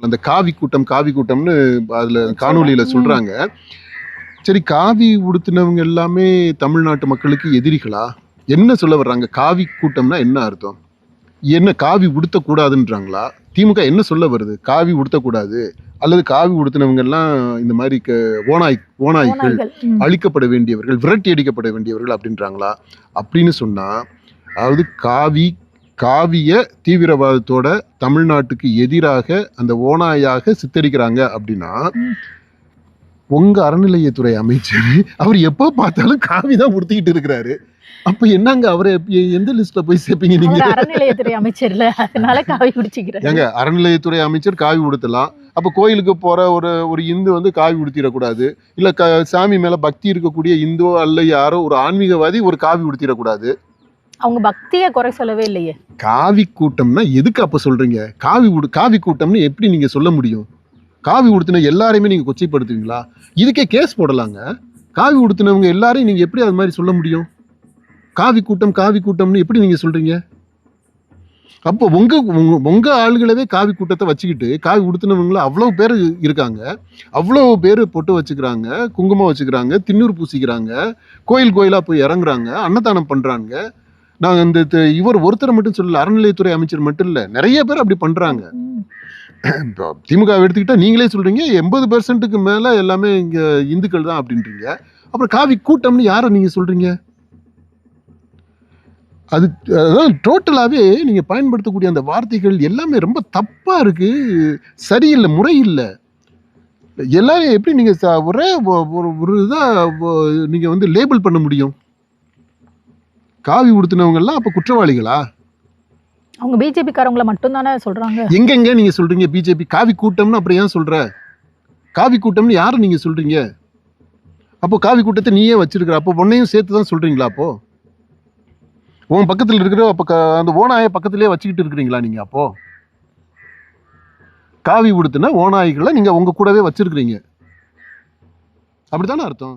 அந்த காவி கூட்டம்னு அதுல நிச்சயமா. காணொளியில ம். சொல்றாங்க. சரி, காவி உடுத்தினவங்க எல்லாமே தமிழ்நாட்டு மக்களுக்கு எதிரிகளா? என்ன சொல்ல வர்றாங்க? காவி கூட்டம்னா என்ன அர்த்தம்? என்ன காவி உடுத்தக்கூடாதுன்றாங்களா? திமுக என்ன சொல்ல வருது? காவி உடுத்தக்கூடாது, அல்லது காவி உடுத்தினவங்க எல்லாம் இந்த மாதிரி ஓநாய்கள், ஓநாய்கள். ம். அழிக்கப்பட வேண்டியவர்கள், விரட்டி அடிக்கப்பட வேண்டியவர்கள் அப்படின்றாங்களா? அப்படின்னு சொன்னா, அதாவது காவிய தீவிரவாதத்தோட தமிழ்நாட்டுக்கு எதிராக அந்த ஓநாயாக சித்தரிக்கிறாங்க அப்படின்னா, ம். உங்க அறநிலையத்துறை அமைச்சர் அவர் எப்போ பார்த்தாலும் காவி தான் உடுத்திக்கிட்டு இருக்கிறாரு. அப்ப என்னங்க அவரை எந்த லிஸ்ட்ல போய் சேர்ப்பீங்க நீங்க? அவர் அறநிலையத்துறை அமைச்சர்ல. அதனால காவி குடிச்சிக்கிறாரு. ஏங்க, அறநிலையத்துறை அமைச்சர் காவி உடுத்தலாம். அப்ப கோயிலுக்கு போற ஒரு ஒரு இந்து வந்து காவி உடுத்திடக்கூடாது. இல்ல சாமி மேல பக்தி இருக்கக்கூடிய இந்துவோ அல்ல யாரோ ஒரு ஆன்மீகவாதி ஒரு காவி உடுத்திடக்கூடாது. அவங்க பக்திய குறை சொல்லவே இல்லையே. காவி கூட்டம்னா எதுக்கு அப்ப சொல்றீங்க? காவி கூட்டம்னு எப்படி நீங்க சொல்ல முடியும்? காவி உடுத்தின எல்லாரையுமே நீங்க கொச்சைப்படுத்துவீங்களா? இதுக்கே கேஸ் போடலாங்க. காவி உடுத்தினவங்க எல்லாரையும் நீங்க எப்படி அது மாதிரி சொல்ல முடியும்? காவி கூட்டம்னு எப்படி நீங்க சொல்றீங்க? அப்போ உங்க ஆளுகளவே காவி கூட்டத்தை வச்சுக்கிட்டு காவி உடுத்தினவங்கள அவ்வளவு பேர் இருக்காங்க. அவ்வளவு பேர் பொட்டு வச்சுக்கிறாங்க, குங்குமம் வச்சுக்கிறாங்க, திண்ணூறு பூசிக்கிறாங்க, கோயிலா போய் இறங்குறாங்க, அன்னதானம் பண்றாங்க. நாங்க இந்த இவர் ஒருத்தர் மட்டும் சொல்லல, அறநிலையத்துறை அமைச்சர் மட்டும் இல்ல, நிறைய பேர் அப்படி பண்றாங்க. ம். இப்போ திமுக எடுத்துக்கிட்டா நீங்களே சொல்றீங்க 80%க்கு மேல எல்லாமே இங்க இந்துக்கள் தான் அப்படின்றீங்க. அப்புறம் காவி கூட்டம்னு யாரை நீங்க சொல்றீங்க? அதான் டோட்டலாவே நீங்க பயன்படுத்தக்கூடிய அந்த வார்த்தைகள் எல்லாமே ரொம்ப தப்பா இருக்கு. சரியில்ல, முறை இல்ல. எல்லாரையும் எப்படி நீங்க ஒரே ஒரு இதா நீங்க வந்து லேபிள் பண்ண முடியும்? காவி உடுத்தினவங்க எல்லாம் அப்ப குற்றவாளிகளா? அவங்க பிஜேபி காரங்கள மட்டும் தானே சொல்றாங்க. எங்கெங்க நீங்க சொல்றீங்க பிஜேபி காவி கூட்டம்னு அப்புறம் ஏன் சொல்ற? காவி கூட்டம்னு யாரை நீங்க சொல்றீங்க? அப்போ காவி கூட்டத்தை நீயே வச்சிருக்கிற, அப்போ உன்னையும் சேர்த்து தான் சொல்றீங்களா அப்போ? உன் பக்கத்துல இருக்கிற அப்ப அந்த ஓநாயை பக்கத்திலேயே வச்சுக்கிட்டு இருக்கிறீங்களா நீங்க அப்போ? காவி உடுத்தின ஓநாய்களை நீங்க உங்க கூடவே வச்சிருக்கிறீங்க. அப்படித்தானே அர்த்தம்?